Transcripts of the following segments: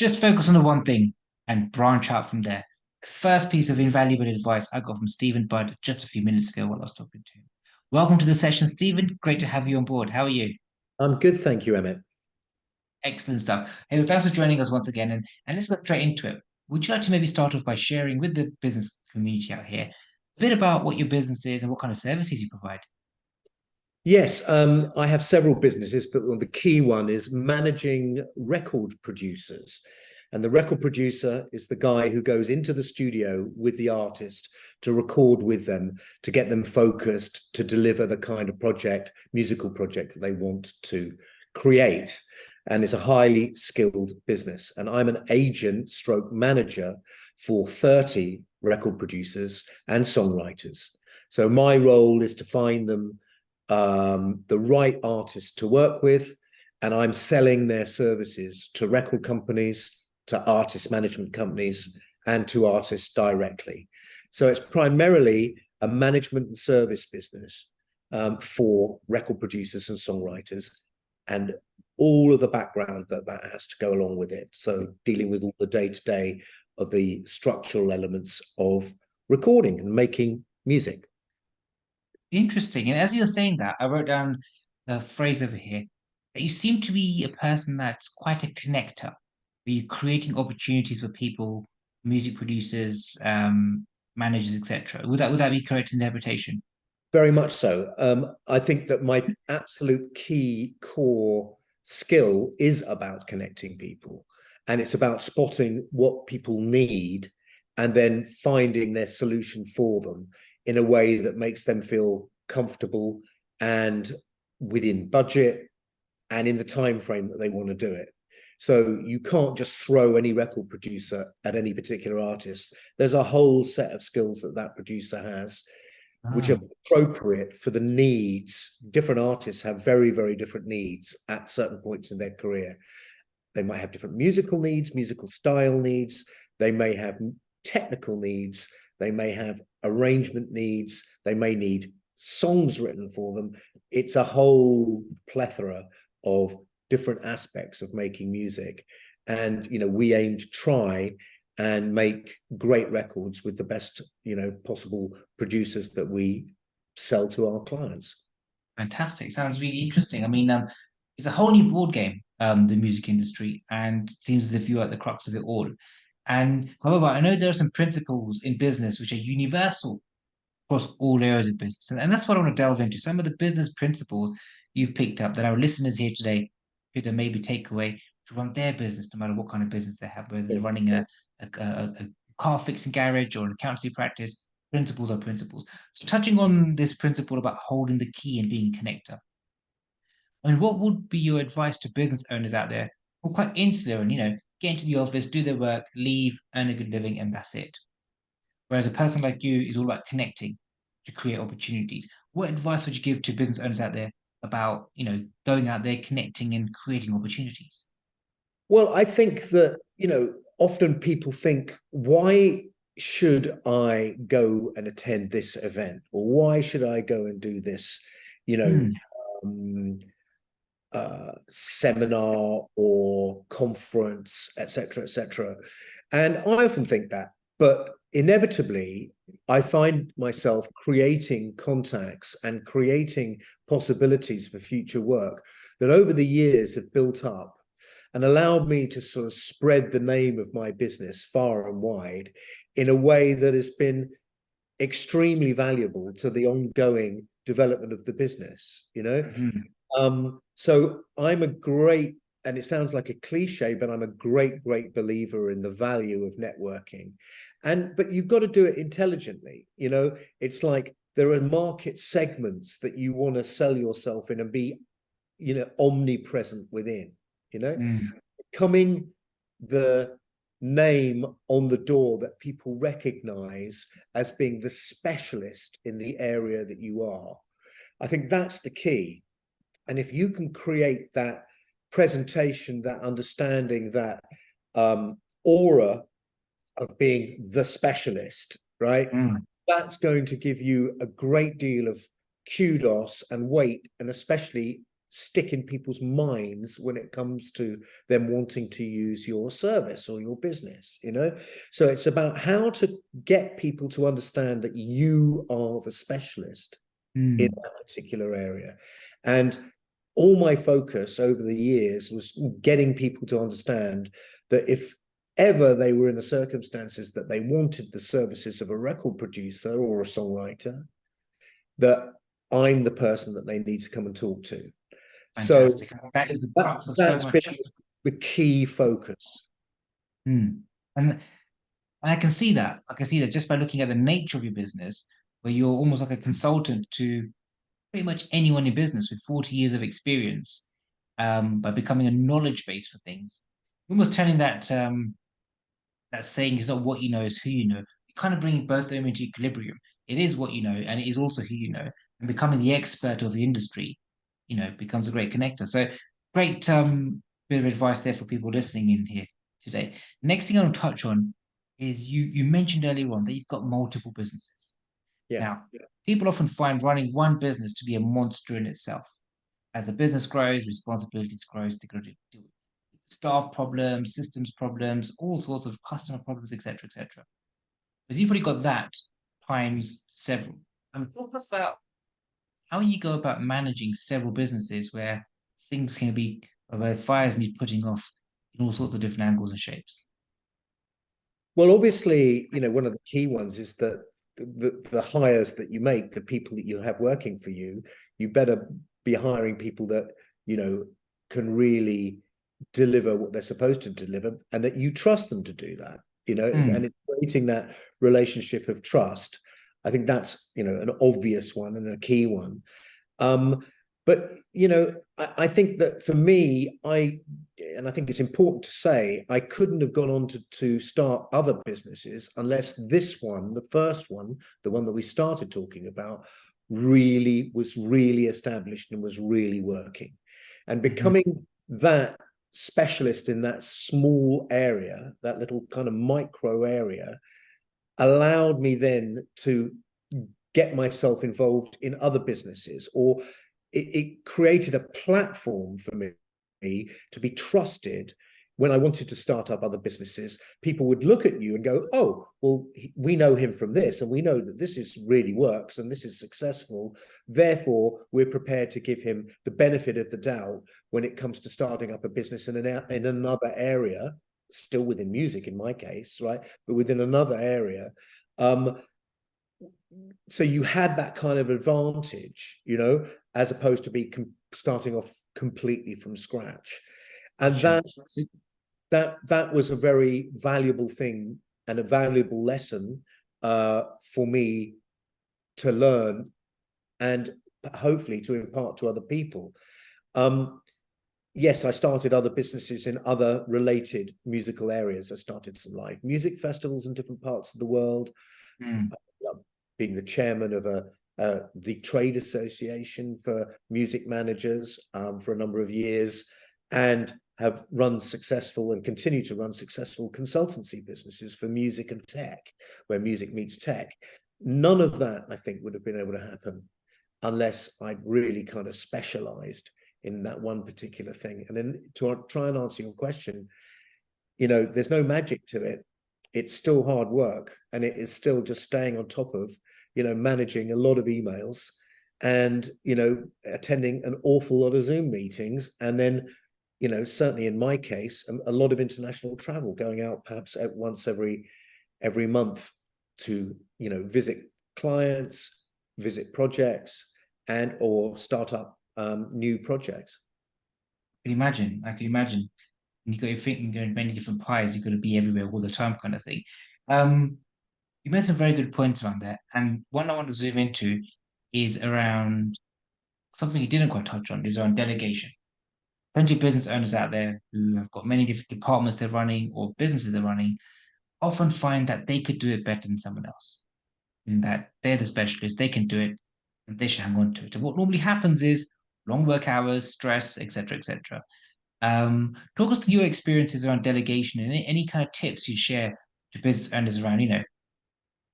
Just focus on the one thing and branch out from there. First piece of invaluable advice I got from Stephen Budd just a few minutes ago while I was talking to him. Welcome to the session, Stephen. Great to have you on board. How are you? I'm good, thank you, Emmett. Excellent stuff. Hey, well, thanks for joining us once again. And let's get straight into it. Would you like to maybe start off by sharing with the business community out here a bit about what your business is and what kind of services you provide? Yes, I have several businesses, but the key one is managing record producers. And the record producer is the guy who goes into the studio with the artist to record with them, to get them focused, to deliver the kind of musical project that they want to create. And it's a highly skilled business. And I'm an agent stroke manager for 30 record producers and songwriters. So my role is to find them the right artists to work with, and I'm selling their services to record companies, to artist management companies, and to artists directly. So it's primarily a management and service business for record producers and songwriters, and all of the background that has to go along with it. So dealing with all the day-to-day of the structural elements of recording and making music. Interesting. And as you're saying that, I wrote down the phrase over here that you seem to be a person that's quite a connector. Are you creating opportunities for people, music producers, managers, etc.? Would that be correct interpretation? Very much so. I think that my absolute key core skill is about connecting people, and it's about spotting what people need and then finding their solution for them in a way that makes them feel comfortable and within budget and in the time frame that they want to do it. So you can't just throw any record producer at any particular artist. There's a whole set of skills that that producer has which are Ah, appropriate for the needs. Different artists have very, very different needs at certain points in their career. They might have different musical needs, musical style needs. They may have technical needs. They may have arrangement needs. They may need songs written for them. It's a whole plethora of different aspects of making music. And, we aim to try and make great records with the best, possible producers that we sell to our clients. fantastic. Sounds really interesting. I mean, it's a whole new board game, the music industry, and it seems as if you're at the crux of it all. And however, I know there are some principles in business which are universal across all areas of business. And that's what I want to delve into. Some of the business principles you've picked up that our listeners here today could maybe take away to run their business, no matter what kind of business they have, whether they're running a car fixing garage or an accountancy practice. Principles are principles. So touching on this principle about holding the key and being a connector. I mean, what would be your advice to business owners out there who are quite insular and, get into the office, do their work, leave, earn a good living, and that's it? Whereas a person like you is all about connecting to create opportunities. What advice would you give to business owners out there about, going out there, connecting and creating opportunities? Well, I think that, often people think, why should I go and attend this event? Or why should I go and do this, you know, Hmm. um, seminar or conference, etc., etc. And I often think that, but inevitably, I find myself creating contacts and creating possibilities for future work that over the years have built up and allowed me to sort of spread the name of my business far and wide in a way that has been extremely valuable to the ongoing development of the business, Mhm. So I'm a great, and it sounds like a cliche, but I'm a great, great believer in the value of networking. But you've got to do it intelligently. It's like there are market segments that you want to sell yourself in and be, omnipresent within, Mm. becoming the name on the door that people recognize as being the specialist in the area that you are. I think that's the key. And if you can create that presentation, that understanding, that aura of being the specialist, right? Mm. That's going to give you a great deal of kudos and weight, and especially stick in people's minds when it comes to them wanting to use your service or your business, you know? So it's about how to get people to understand that you are the specialist in Mm. that particular area. And all my focus over the years was getting people to understand that if ever they were in the circumstances that they wanted the services of a record producer or a songwriter, that I'm the person that they need to come and talk to. So Fantastic. That is the that, crux of so that's much. been the key focus. Mm. And I can see that. I can see that just by looking at the nature of your business, where you're almost like a consultant to pretty much anyone in business with 40 years of experience, by becoming a knowledge base for things. Almost turning that saying is not what you know, is who you know. You're kind of bringing both of them into equilibrium. It is what you know, and it is also who you know. And becoming the expert of the industry, becomes a great connector. So great bit of advice there for people listening in here today. Next thing I want to touch on is you mentioned earlier on that you've got multiple businesses. Yeah. Now, people often find running one business to be a monster in itself. As the business grows, responsibilities grows, they've got to deal with staff problems, systems problems, all sorts of customer problems, etc., etc. Because you've probably got that times several. And talk us about how you go about managing several businesses where things can be, where fires need putting off in all sorts of different angles and shapes. Well, obviously, one of the key ones is that the hires that you make, the people that you have working for you, you better be hiring people that, can really deliver what they're supposed to deliver and that you trust them to do that, and it's creating that relationship of trust. I think that's, an obvious one and a key one. But I think that for me, and I think it's important to say, I couldn't have gone on to start other businesses unless this one, the first one, the one that we started talking about, was really established and was really working. And becoming that specialist in that small area, that little kind of micro area, allowed me then to get myself involved in other businesses, or it created a platform for me to be trusted. When I wanted to start up other businesses, people would look at you and go, oh, well, we know him from this, and we know that this really works and this is successful. Therefore, we're prepared to give him the benefit of the doubt when it comes to starting up a business in another area, still within music in my case, right? But within another area. So you had that kind of advantage, as opposed to starting off completely from scratch. And that was a very valuable thing and a valuable lesson for me to learn and hopefully to impart to other people. Yes, I started other businesses in other related musical areas. I started some live music festivals in different parts of the world. Being the chairman of the trade association for music managers for a number of years, and have run successful and continue to run successful consultancy businesses for music and tech, where music meets tech. None of that, I think, would have been able to happen unless I'd really kind of specialized in that one particular thing. And then to try and answer your question, there's no magic to it. It's still hard work, and it is still just staying on top of, managing a lot of emails and, attending an awful lot of Zoom meetings. And then, certainly in my case, a lot of international travel, going out perhaps once every month to, visit clients, visit projects, and or start up new projects. I can imagine. And you got your thinking going many different pies, you've got to be everywhere all the time, kind of thing. You made some very good points around that. And one I want to zoom into is around something you didn't quite touch on, is around delegation. Plenty of business owners out there who have got many different departments they're running or businesses they're running often find that they could do it better than someone else. And that they're the specialist, they can do it, and they should hang on to it. And what normally happens is long work hours, stress, etc., etc. Talk us through your experiences around delegation and any kind of tips you share to business owners around,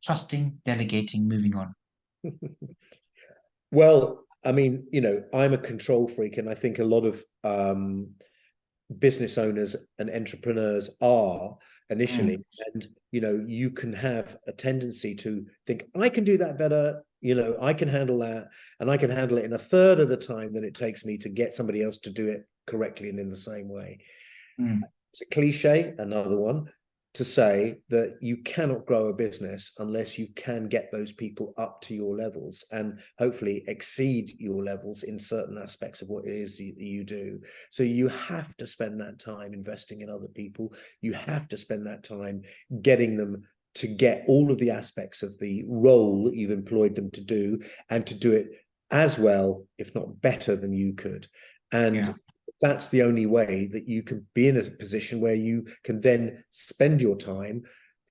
trusting, delegating, moving on. Well, I mean, I'm a control freak, and I think a lot of business owners and entrepreneurs are Mm, initially. And you can have a tendency to think, I can do that better, I can handle that, and I can handle it in a third of the time than it takes me to get somebody else to do it correctly and in the same way. mm. It's a cliche, another one, to say that you cannot grow a business unless you can get those people up to your levels and hopefully exceed your levels in certain aspects of what it is you do. So you have to spend that time investing in other people. You have to spend that time getting them to get all of the aspects of the role that you've employed them to do, and to do it as well, if not better than you could. Yeah. And that's the only way that you can be in a position where you can then spend your time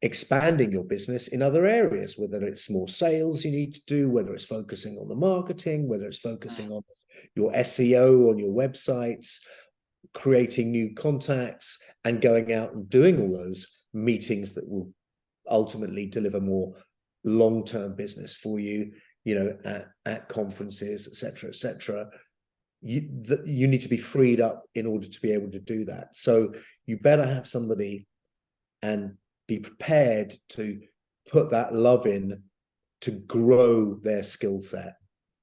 expanding your business in other areas, whether it's more sales you need to do, whether it's focusing on the marketing, whether it's focusing on your SEO on your websites, creating new contacts, and going out and doing all those meetings that will ultimately deliver more long-term business for you, at conferences, etc. You need to be freed up in order to be able to do that. So you better have somebody and be prepared to put that love in to grow their skill set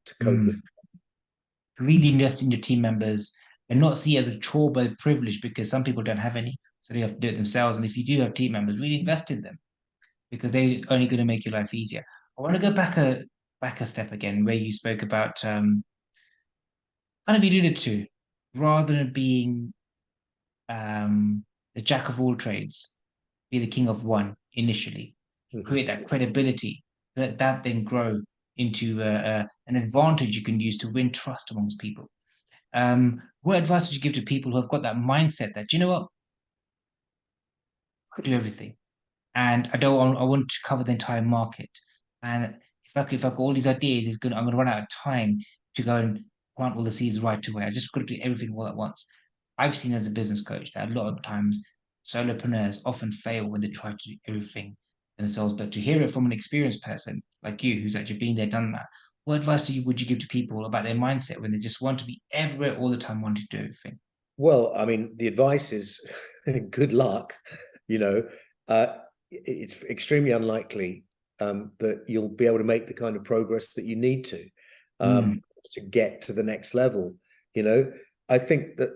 to cope with. Mm. Really invest in your team members and not see it as a chore but a privilege, because some people don't have any, so they have to do it themselves. And if you do have team members, really invest in them because they're only going to make your life easier. I want to go back a step again, where you spoke about kind of alluded to, rather than being the jack of all trades, be the king of one initially, Mhm. create that credibility, let that then grow into an advantage you can use to win trust amongst people. What advice would you give to people who have got that mindset that, you know what, I could do everything, and I want to cover the entire market, and if I got all these ideas, I'm gonna run out of time to go and plant all the seeds right away. I just got to do everything all at once. I've seen as a business coach that a lot of times solopreneurs often fail when they try to do everything themselves. But to hear it from an experienced person like you, who's actually been there, done that, what advice would you give to people about their mindset when they just want to be everywhere all the time, wanting to do everything? Well, I mean, the advice is good luck. You know, uh, it's extremely unlikely that you'll be able to make the kind of progress that you need um, Mm, to get to the next level. You know, I think that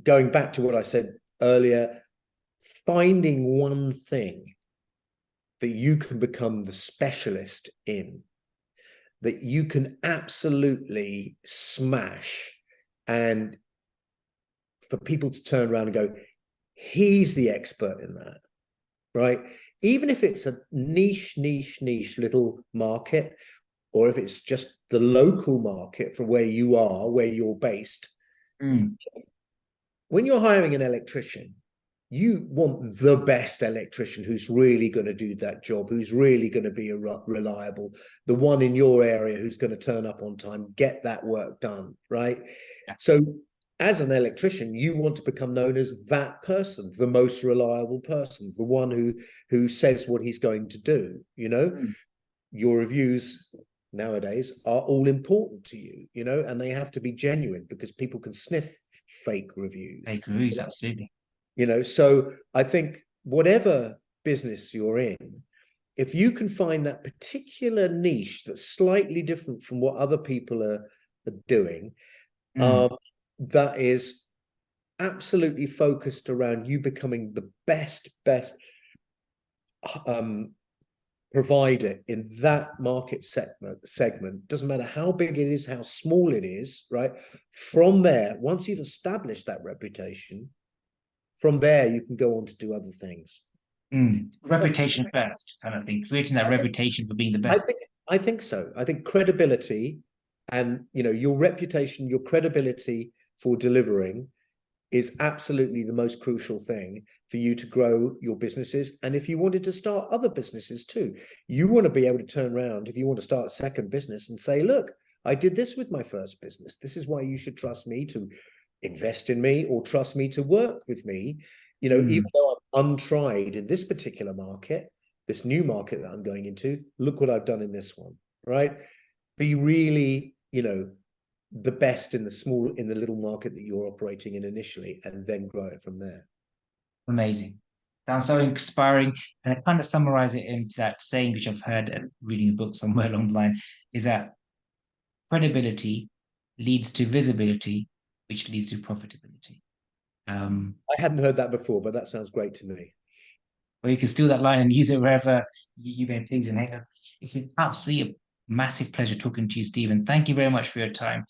going back to what I said earlier, finding one thing that you can become the specialist in, that you can absolutely smash, and for people to turn around and go, he's the expert in that, right? Even if it's a niche little market, or if it's just the local market for where you are, where you're based. mm, When you're hiring an electrician, you want the best electrician who's really going to do that job, who's really going to be reliable, the one in your area who's going to turn up on time, get that work done, right? yeah. So as an electrician, you want to become known as that person, the most reliable person, the one who says what he's going to do. Mm. Your reviews nowadays are all important to you, and they have to be genuine, because people can sniff fake reviews. Fake reviews, absolutely. So I think whatever business you're in, if you can find that particular niche that's slightly different from what other people are doing, Mm, um, that is absolutely focused around you becoming the best um, provider in that market segment, doesn't matter how big it is, how small it is, right? From there, once you've established that reputation, from there you can go on to do other things. mm. Reputation first, kind of thing. Creating that reputation for being the I best. think I think so. I think credibility, and your reputation, your credibility for delivering, is absolutely the most crucial thing for you to grow your businesses. And if you wanted to start other businesses too, you want to be able to turn around, if you want to start a second business, and say, look, I did this with my first business. This is why you should trust me to invest in me, or trust me to work with me. Even Mm, though I'm untried in this particular market, this new market that I'm going into, look what I've done in this one, right? Be really the best in the little market that you're operating in initially, and then grow it from there. Amazing. Sounds so inspiring. And I kind of summarize it into that saying, which I've heard reading a book somewhere along the line, is that credibility leads to visibility, which leads to profitability. I hadn't heard that before, but that sounds great to me. Or you can steal that line and use it wherever you may please. And hey, it's been absolutely a massive pleasure talking to you, Stephen. Thank you very much for your time.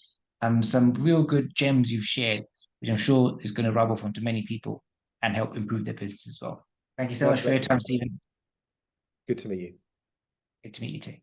Some real good gems you've shared, which I'm sure is going to rub off onto many people and help improve their business as well. Thank you so My much for your pleasure. time, Stephen. Good to meet you. Good to meet you too.